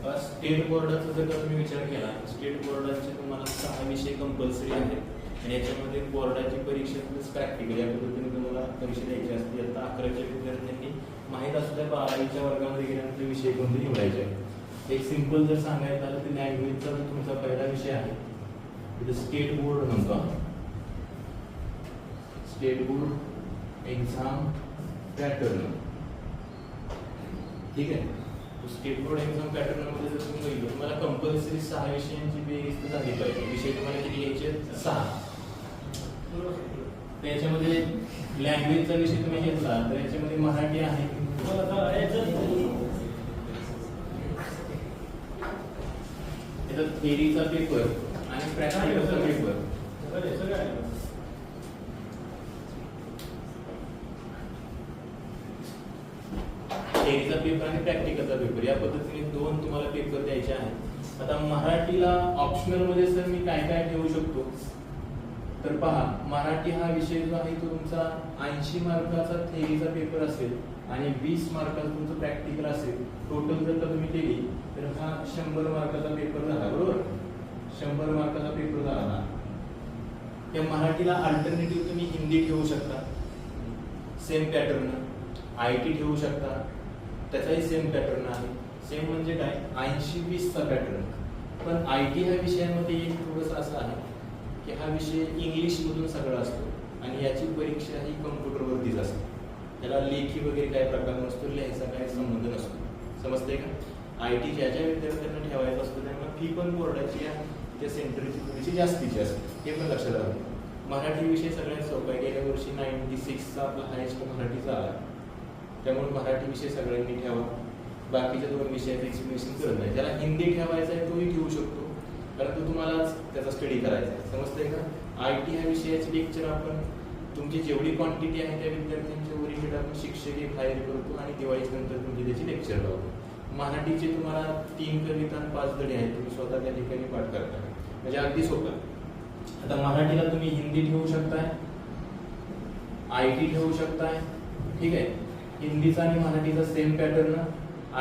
State बोर्डाचा जर का तुम्ही विचार केला, स्टेट बोर्डाचे तुम्हाला 6 विषय कंपल्सरी आहेत आणि याच्यामध्ये बोर्डाची परीक्षा प्लस प्रॅक्टिकल या पद्धतीने तुम्हाला परीक्षा द्यायची असते. आता 11च्या विद्यार्थ्यांनी माहीत असल्या 12वीच्या वर्गामध्ये गेल्यानंतर विषय कोणते निवडायचे आहेत. एक सिंपल जर सांगायचं झालं तर लँग्वेजचा जो तुमचा पहिला विषय आहे तिथे स्टेट बोर्ड म्हणतो, स्टेट बोर्ड एक्झाम पॅटर्न. ठीक आहे, स्टेट बोर्ड एक्झाम पॅटर्न मध्ये जर तुम्ही बघितलं तुम्हाला कंपल्सरी 6 विषयांची बेरीज झाली पाहिजे. विषय तुम्हाला किती घ्यायचे? 6. त्याच्यामध्ये लँग्वेजचा विषय तुम्ही घेतला तर याच्यामध्ये मराठी आहे, त्याचा थेअरीचा पेपर आणि प्रॅक्टिकलचा पेपर. थेअरीचा पेपर आणि प्रॅक्टिकलचा पेपर या पद्धतीने 2 तुम्हाला पेपर द्यायचे आहेत. आता मराठीला ऑप्शनल मध्ये सर मी काय काय ठेवू शकतो तर पहा, मराठी हा विषय जो आहे तो तुमचा 80 मार्काचा थेअरीचा पेपर असेल आणि 20 मार्काचा तुमचं प्रॅक्टिकल असेल. टोटल जर का तुम्ही केली तर हा 100 मार्काचा पेपर झाला, बरोबर. 100 मार्काचा पेपर झाला. त्या मराठीला अल्टरनेटिव्ह तुम्ही हिंदी ठेवू शकता, सेम पॅटर्न. IT ठेवू शकता, त्याचाही सेम पॅटर्न आहे. सेम म्हणजे काय, 80-20 चा पॅटर्न. पण IT ह्या विषयामध्ये एक थोडंसं असं आहे की हा विषय इंग्लिश मधून सगळा असतो आणि याची परीक्षा ही कम्प्युटरवरतीच असते. त्याला लेखी वगैरे काय प्रकार नसतो, लिहायचा काय संबंध नसतो. समजते का? IT ज्या ज्या विद्यार्थ्यांना ठेवायचं असतो त्यामुळे फी पण बोर्डाची त्या सेंटरची थोडीशी जास्तीची असते, हे पण लक्षात राहतं. मराठी विषय सगळ्यात सोपा आहे. गेल्या वर्षी 96चा आपला हायेस्ट मराठीचा आला, त्यामुळे मराठी विषय सगळ्यांनी ठेवा. बाकीच्या 2 विषयाचं एक्सप्लेनेशन करत नाही. ज्याला हिंदी ठेवायचा आहे तोही ठेवू शकतो, कारण तो तुम्हालाच त्याचा स्टडी करायचा आहे. समजतंय का? IT ह्या विषयाचे लेक्चर आपण तुमची जेवढी क्वांटिटी आहे त्या विद्यार्थ्यांच्या ओरिजिनल आपण शिक्षक एक हायर करतो आणि दिवाळीच्या नंतर तुमची त्याची लेक्चर लावतो. मराठीचे तुम्हाला 3 कविता आणि 5 धडे आहेत, तुम्ही स्वतः त्या ठिकाणी पाठ करता, म्हणजे अगदी सोपं. आता मराठीला तुम्ही हिंदी ठेवू शकताय, IT ठेवू शकताय. ठीक आहे, हिंदीचा आणि मराठीचा सेम पॅटर्न.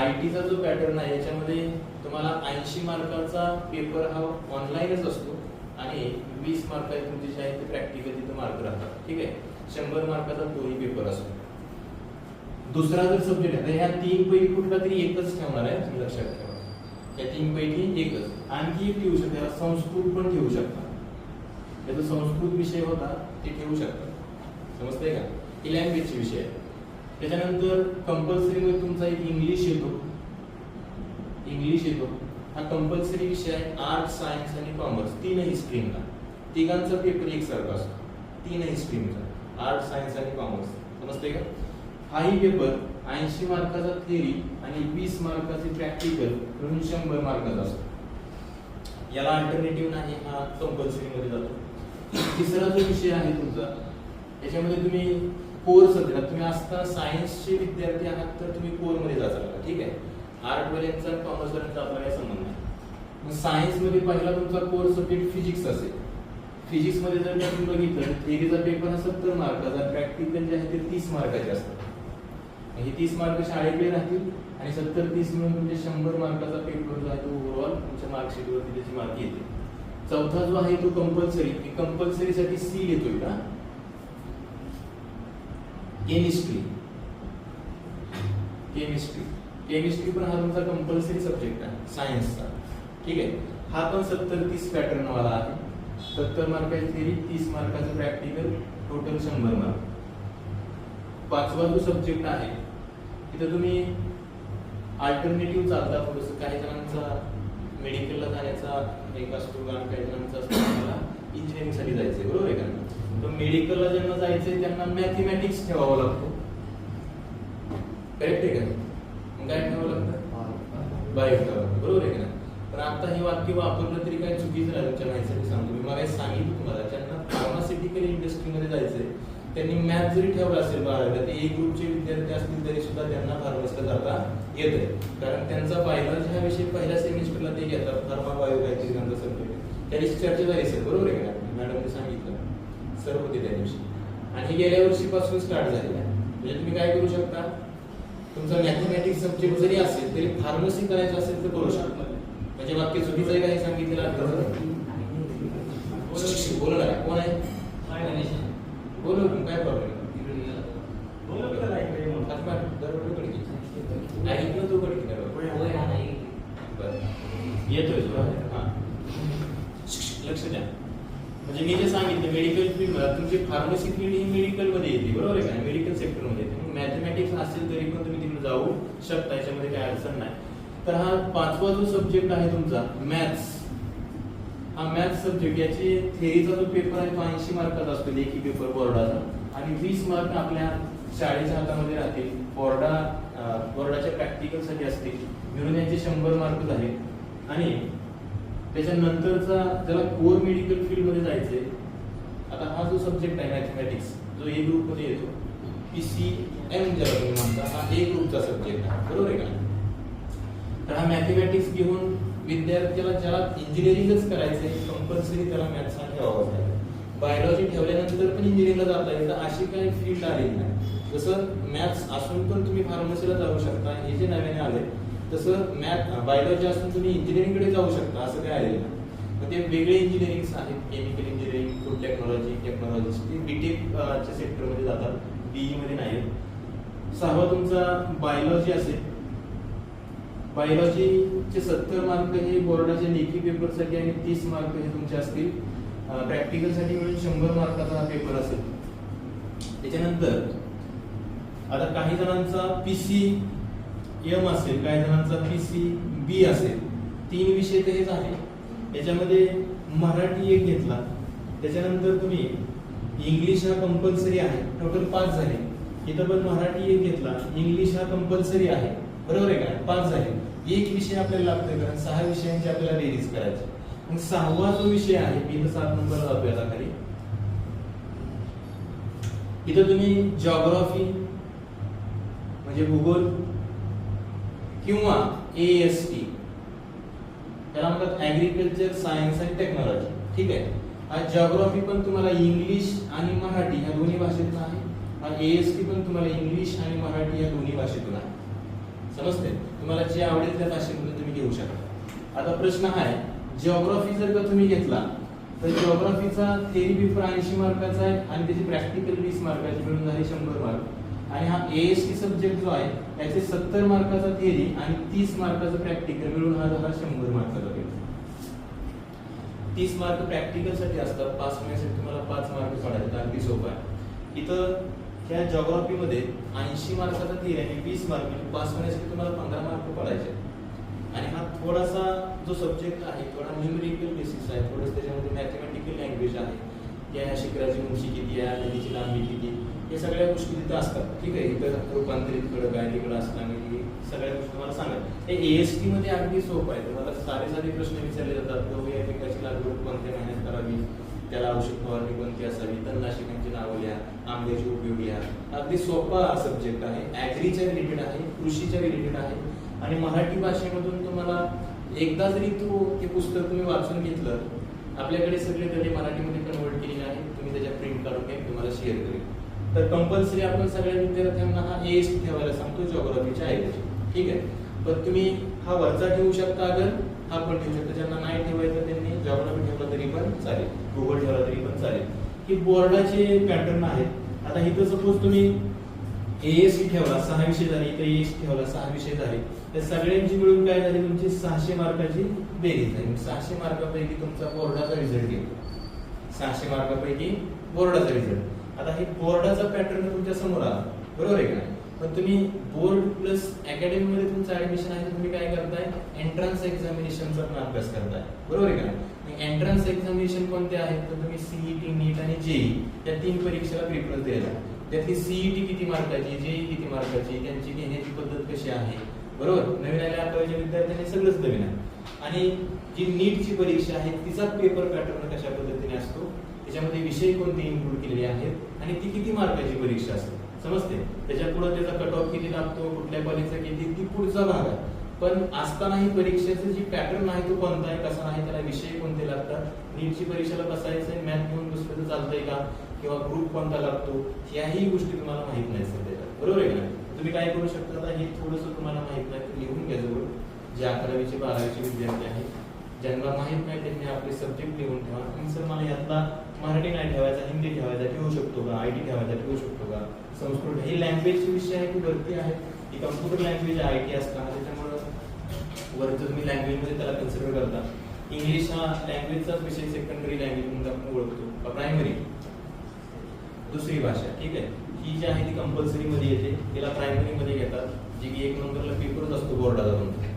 ITचा जो पॅटर्न आहे याच्यामध्ये तुम्हाला 80 मार्काचा पेपर हा ऑनलाईनच असतो आणि 20 मार्क तुमचे जे आहे ते प्रॅक्टिकल तिथे मार्क राहतात. ठीक आहे, 100 मार्काचा तोही पेपर असतो. दुसरा जर सब्जेक्ट आहे, ह्या 3 पैकी कुठला तरी एकच ठेवणार आहे, तुम्ही लक्षात ठेवा. या 3 पैकी एकच. आणखी एक ठेवू शकता, संस्कृत पण ठेवू शकता. याचा संस्कृत विषय होता ते ठेवू शकता. समजतंय का? ही लँग्वेजचे विषय आहे. त्याच्यानंतर कंपल्सरी मध्ये तुमचा एक इंग्लिश येतो, इंग्लिश येतो. हा कंपल्सरी विषय आहे. आर्ट, सायन्स आणि कॉमर्स तीनही स्ट्रीमला, तिघांचा पेपर एकसारखा असतो. तीनही स्ट्रीमचा आर्ट, सायन्स आणि कॉमर्स. समजते का? हाही पेपर 80 मार्काचा थेअरी आणि 20 मार्काचे प्रॅक्टिकल म्हणून 100 मार्काचा असतो. याला अल्टरनेटिव्ह नाही, हा कंपल्सरी मध्ये जातो. तिसरा जो विषय आहे तुमचा याच्यामध्ये तुम्ही कोर्स देता. तुम्ही असता सायन्सचे विद्यार्थी आहात तर तुम्ही कोरमध्ये जाचाल. ठीक आहे, आर्ट वाल्यांचा कॉमर्स वाल्यांचा आपला काही संबंध नाही. मग सायन्स मध्ये पहिला तुमचा कोर्स सब्जेक्ट फिजिक्स असेल. फिजिक्स मध्ये जर तुम्ही बघितलं थेअरीचा पेपर हा 70 मार्काचा, प्रॅक्टिकल जे आहे ते 30 मार्काचे असतात. हे 30 मार्क शाळेकडे राहतील आणि 70-30 मिळून म्हणजे 100 मार्काचा पेपर जो आहे तो ओव्हरऑल तुमच्या मार्कशीटवरती त्याची मार्क येते. चौथा जो आहे तो कंपल्सरी. कंपल्सरीसाठी सी येतोय का? केमिस्ट्री. केमिस्ट्री केमिस्ट्री पण हा तुमचा कंपल्सरी सब्जेक्ट आहे सायन्सचा. ठीक आहे, हा पण 70-30 पॅटर्न वाला आहे. 70 मार्काची थेअरी, 30 मार्काचं प्रॅक्टिकल, टोटल 100 मार्क. पाचवा जो सब्जेक्ट आहे तिथं तुम्ही अल्टरनेटिव्ह चालता. थोडंसं काही जणांचा मेडिकलला जाण्याचा एक असतो आणि काही जणांचा असतो मला इंजिनिअरिंगसाठी जायचंय, बरोबर आहे का? तर मेडिकलला ज्यांना जायचंय त्यांना मॅथमॅटिक्स ठेवावा लागतो. करेक्ट आहे का? मग काय ठेवावं लागतं? बायो ठेवावं, बरोबर आहे का? पण आता हे वाक्य वापरलं तरी काय चुकीचं आहे तुमच्या माहितीसाठी सांगतो. मी मला सांगितलं तुम्हाला, ज्यांना फार्मास्युटिकल इंडस्ट्रीमध्ये जायचंय त्यांनी मॅथ जरी ठेवला असेल बाळाला, ते ए ग्रुपचे विद्यार्थी असतील तरी सुद्धा त्यांना फार्मसीला जाता येत आहे. कारण त्यांचा बायोलॉजी हा विषय पहिल्या सेमिस्टरला ते घेतात, फार्मा बायो काहीतरी त्यांचा सब्जेक्ट. त्या दिवशी चर्चा झाली सर, बरोबर आहे का? मॅडमने सांगितलं सर होते त्या दिवशी. आणि गेल्या वर्षीपासून स्टार्ट झालेला आहे. म्हणजे तुम्ही काय करू शकता, तुमचा मॅथमॅटिक्स सब्जेक्ट जरी असेल तरी फार्मसी करायचं असेल तर करू शकता. म्हणजे वाक्य चुकीचं आहे का हे सांगितलेलं बोलू नका. कोण आहे बोलू काय प्रॉब्लेम ऐकलं तू कडे येतोय लक्ष द्या. म्हणजे मी जे सांगितलं मेडिकल फील्ड तुमची फार्मसी फील्ड ही मेडिकल मध्ये येते बरोबर आहे का मेडिकल सेक्टर मध्ये येते. मॅथमॅटिक्स असेल तरी पण तुम्ही तिकडे जाऊ शकता याच्यामध्ये काही अडचण नाही. तर हा 5वा जो सब्जेक्ट आहे तुमचा मॅथ्स हा मॅथ्स सब्जेक्ट याची थेअरीचा जो पेपर आहे तो 80 मार्काचा असतो लेखी पेपर बोर्डाचा आणि 20 मार्क आपल्या शाळेच्या हातामध्ये राहतील. बोर्डाच्या प्रॅक्टिकल साठी असतील मिळून यांचे 100 मार्क झाले. आणि त्याच्यानंतरचा ज्याला कोर मेडिकल फील्ड मध्ये जायचंय आता हा जो सब्जेक्ट आहे मॅथमॅटिक्स जो ए ग्रुप मध्ये येतो PCM ज्याला तुम्ही म्हणता हा ए ग्रुपचा सब्जेक्ट आहे बरोबर आहे का. तर हा मॅथमॅटिक्स घेऊन विद्यार्थ्याला ज्याला इंजिनिअरिंगच करायचंय कंपल्सरी त्याला मॅथ्स हा ठेवावा लागेल. बायोलॉजी ठेवल्यानंतर पण इंजिनिअरिंगला जाता येईल तर अशी काही फील्ड आलेली नाही. जसं मॅथ्स असून पण तुम्ही फार्मसीला जाऊ शकता हे जे नव्याने आले तसं बायोलॉजी असून तुम्ही इंजिनिअरिंगकडे जाऊ शकता असं काय आलेलं नाही. मग ते वेगळे इंजिनिअरिंग आहेत केमिकल इंजिनिअरिंग फूड टेक्नॉलॉजिस्ट ते बीटेकच्या सेक्टरमध्ये जातात बीई मध्ये नाही. 6वा तुमचा बायोलॉजी असेल. बायोलॉजीचे 70 मार्क हे बोर्डाच्या लेखी पेपरसाठी आणि 30 मार्क हे तुमचे असतील प्रॅक्टिकलसाठी मिळून 100 मार्काचा हा पेपर असेल. त्याच्यानंतर आता काही जणांचा PCM असेल काही जणांचा PCB असेल 3 विषय तर हेच आहे. याच्यामध्ये मराठी एक घेतला त्याच्यानंतर तुम्ही इंग्लिश हा कंपल्सरी आहे टोटल 5 झाले. इथं पण मराठी एक घेतला इंग्लिश हा कंपल्सरी आहे बरोबर आहे का 5 झाले. एक विषय आपल्याला लागतोय कारण 6 विषयांची आपल्याला बेरीज करायची. मग 6वा जो विषय आहे मी इथं 7 नंबर लावतोय आता खाली. इथं तुम्ही जिओग्राफी म्हणजे भूगोल किंवा AST त्याला म्हणतात ऍग्रिकल्चर सायन्स आणि टेक्नॉलॉजी ठीक आहे. हा जिओग्राफी पण तुम्हाला इंग्लिश आणि मराठी ह्या दोन्ही भाषेतून आहे. हा AST पण तुम्हाला इंग्लिश आणि मराठी या दोन्ही भाषेतून आहे. समजते तुम्हाला जे आवडेल त्या भाषेतून तुम्ही घेऊ शकता. आता प्रश्न आहे जिओग्राफी जर का तुम्ही घेतला तर जिओग्राफीचा थेअरी पेपर 80 मार्काचा आहे आणि त्याची प्रॅक्टिकल 20 मार्काची मिळून झाली 100 मार्क. आणि हा AST सब्जेक्ट जो आहे त्याचे 70 मार्काचा थेअरी आणि 30 मार्काचा प्रॅक्टिकल मिळून हा झाला 100 मार्काचा पेपर. 30 मार्क प्रॅक्टिकल साठी असतात 5 होण्यासाठी तुम्हाला 5 मार्क पडायचे अगदी सोपं आहे. इथं ह्या जिओग्राफी मध्ये 80 मार्काचा थेअरी आणि 20 मार्क म्हणजे पास होण्यासाठी तुम्हाला 15 मार्क पडायचे. आणि हा थोडासा जो सब्जेक्ट आहे थोडा न्यूमेरिकल बेसिस आहे थोडंसं त्याच्यामध्ये मॅथमॅटिकल लँग्वेज आहे. या शिखराची उंची किती आहे नदीची लांबी किती हे सगळ्या गोष्टी तिथं असतात ठीक आहे. इथं रूपांतरित कडं गायलीकडं असताना सगळ्या गोष्टी मला सांगा. हे AST मध्ये अगदी सोपं आहे. तुम्हाला साधे प्रश्न विचारले जातात गहू या पिकाची लागवड कोणत्या महिन्यात करावी त्याला औषध फवारणी कोणती असावी तणनाशकांची नावं लिहा आंब्याचे उपयोग लिहा. अगदी सोपा सब्जेक्ट आहे. ऍग्रीच्या रिलेटेड आहे कृषीच्या रिलेटेड आहे. आणि मराठी भाषेमधून तुम्हाला एकदा जरी ते पुस्तक तुम्ही वाचून घेतलं आपल्याकडे सगळे धडे मराठीमध्ये कन्वर्ट केलेले आहे. तुम्ही त्याच्या प्रिंट काढून घ्या तुम्हाला शेअर करेल. तर कंपल्सरी आपण सगळ्या विद्यार्थ्यांना हा AST ठेवायला सांगतो जिओग्राफीच्या ऐवजी ठीक आहे. पण तुम्ही हा वरचा ठेवू शकता अगर हा पण ठेवू शकता. ज्यांना नाही ठेवायचं त्यांनी जिओग्राफी ठेवला तरी पण चालेल भूगोल ठेवला तरी पण चालेल. ही बोर्डाचे पॅटर्न आहेत. आता इथं सपोज तुम्ही AST ठेवला 6 विषय झाले इथं AST ठेवला 6 विषय झाले त्या सगळ्यांची मिळून काय झाली तुमची 600 मार्काची बेरीज झाली. 600 मार्कापैकी तुमचा बोर्डाचा रिझल्ट येतो. 600 मार्कापैकी बोर्डाचा रिझल्ट. आता हे बोर्डाचा पॅटर्न तुमच्या समोर आला बरोबर आहे का. पण तुम्ही बोर्ड प्लस अकॅडमी मध्ये तुमचं ऍडमिशन आहे तर तुम्ही काय करताय एंट्रन्स एक्झामिनेशनचा पण अभ्यास करताय बरोबर आहे का. एंट्रन्स एक्झामिनेशन कोणते आहेत तर तुम्ही CET नीट आणि JEE या 3 परीक्षेला प्रिफरन्स द्यायला. त्यातली CET किती मार्काची JEE किती मार्काची त्यांची घेण्याची पद्धत कशी आहे बरोबर. नवीन आल्या 11वीच्या विद्यार्थ्यांनी सगळंच नवीन आहे. आणि जी नीटची परीक्षा आहे तिचा पेपर पॅटर्न कशा पद्धतीने असतो त्याच्यामध्ये विषय कोणते इन्क्लूड केलेले आहेत आणि ती किती मार्काची परीक्षा असते समजते. त्याच्या पुढे त्याचा कट ऑफ किती लागतो कुठल्या कॉलेजचा किती ती पुढचा भाग आहे. पण असतानाही परीक्षेचं जी पॅटर्न आहे तो कोणता आहे कसा नाही त्याला विषय कोणते लागतात. नीटची परीक्षेला बसायचंय मॅथ घेऊन बसलं तर चालतंय का किंवा ग्रुप कोणता लागतो याही गोष्टी तुम्हाला माहित नाही सध्या बरोबर आहे का. तुम्ही काय करू शकता, आता हे थोडंसं तुम्हाला माहित नाही तर लिहून घ्या जवळ. जे 11वी 12वी विद्यार्थी आहेत ज्यांना माहित नाही त्यांनी आपले सब्जेक्ट लिहून ठेवा. आणि सर मला यातला मराठी नाही ठेवायचा, हिंदी ठेवायचा, ठेवू शकतो का, IT ठेवायचा, ठेवू शकतो का, संस्कृत, हे लँग्वेजचे विषय आहे की वरती आहे, ही कम्प्युटर लँग्वेज IT असणार, त्याच्यामुळं वरती तुम्ही लँग्वेजमध्ये त्याला कन्सिडर करता. इंग्लिश हा लँग्वेजचाच विषय सेकंडरी लँग्वेज म्हणून आपण ओळखतो, प्रायमरी दुसरी भाषा. ठीक आहे, ही जी आहे ती कंपल्सरी मध्ये येते, तिला प्रायमरी मध्ये घेतात, जे की 1 नंबरला पेपरच असतो बोर्डाचा तुमचा.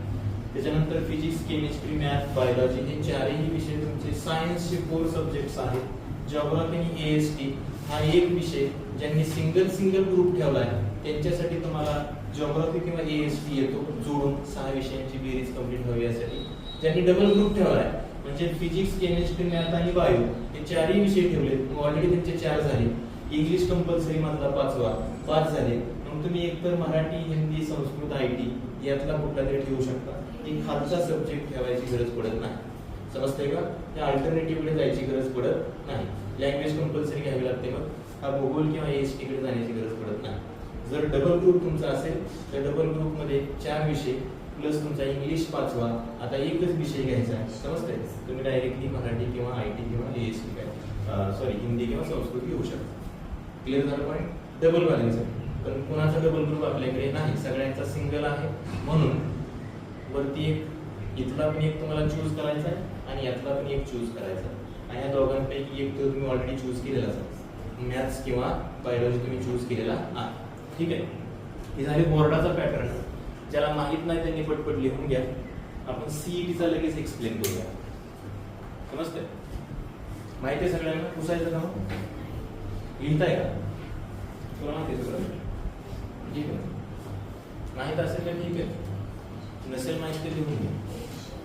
त्याच्यानंतर फिजिक्स, केमिस्ट्री, मॅथ, बायोलॉजी हे चारही विषय तुमचे सायन्सचे 4 सब्जेक्ट्स आहेत. जिओग्राफी आणि AST हा एक विषय ज्यांनी सिंगल ग्रुप ठेवलाय त्यांच्यासाठी तुम्हाला जिओग्राफी किंवा AST येतो जोडून 6 विषयांची बेरीज कंप्लीट व्हावी यासाठी. ज्यांनी डबल ग्रुप ठेवलाय म्हणजे फिजिक्स, केमिस्ट्री, मॅथ आणि बायो हे चारही विषय ठेवले, ऑलरेडी त्यांचे 4 झाले. इंग्लिश कंपल्सरी मधला 5 झाले. मग तुम्ही एकतर मराठी, हिंदी, संस्कृत, IT यातला कुठला तरी ठेवू शकता. एक खालचा सब्जेक्ट ठेवायची गरज पडत नाही. समजतंय का? त्या अल्टरनेटिव्हकडे जायची गरज पडत नाही. लँग्वेज कंपल्सरी घ्यावी लागते, मग हा भूगोल किंवा AST कडे जाण्याची गरज पडत नाही. जर डबल ग्रुप तुमचा असेल तर डबल ग्रुप मध्ये 4 विषय प्लस तुमचा इंग्लिश 5वा, आता एकच विषय घ्यायचा आहे. समजतंय? तुम्ही डायरेक्टली मराठी किंवा IT किंवा AST काय हिंदी किंवा संस्कृत घेऊ शकता. क्लिअर झालं पॉईंट? डबल बॅलन्स आहे, पण कोणाचा डबल ग्रुप आपल्याकडे नाही, सगळ्यांचा सिंगल आहे. म्हणून वरती एक इथला पण एक तुम्हाला चूज करायचा आहे आणि यातला पण एक चूज करायचा आहे. आणि या दोघांपैकी एक तर तुम्ही ऑलरेडी चूज केलेला आहे, मॅथ्स किंवा बायोलॉजी तुम्ही चूज केलेला आहे. ठीक आहे, हे झाले बोर्डाचा पॅटर्न. ज्याला माहित नाही त्यांनी पटपट लिहून घ्या. आपण CETचा लगेच एक्सप्लेन करूया. समजतंय? माहिती आहे सगळ्यांना? पुसायचं का मग? लिहिताय का? तुला माहिती आहे सगळं? ठीक आहे, माहित असेल तर ठीक आहे, नसेल माहिती तर लिहून घ्या.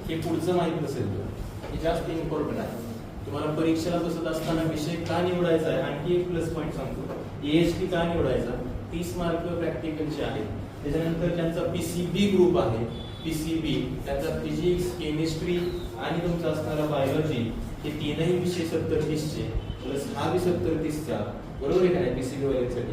हे पुढचं माहित नसेल तर हे जास्त इम्पॉर्टंट आहे. तुम्हाला परीक्षेला बसत असताना विषय का निवडायचा आहे आणखी एक प्लस पॉईंट सांगतो. AST का निवडायचा? 30 मार्क प्रॅक्टिकलचे आहेत. त्याच्यानंतर त्यांचा PCB ग्रुप आहे. PCB त्यांचा फिजिक्स, केमिस्ट्री आणि तुमचा असणारा बायोलॉजी हे तीनही विषय 70-30चे प्लस हा बी 70-30चा. बरोबर आहे का नाही? PCB वाल्यांसाठी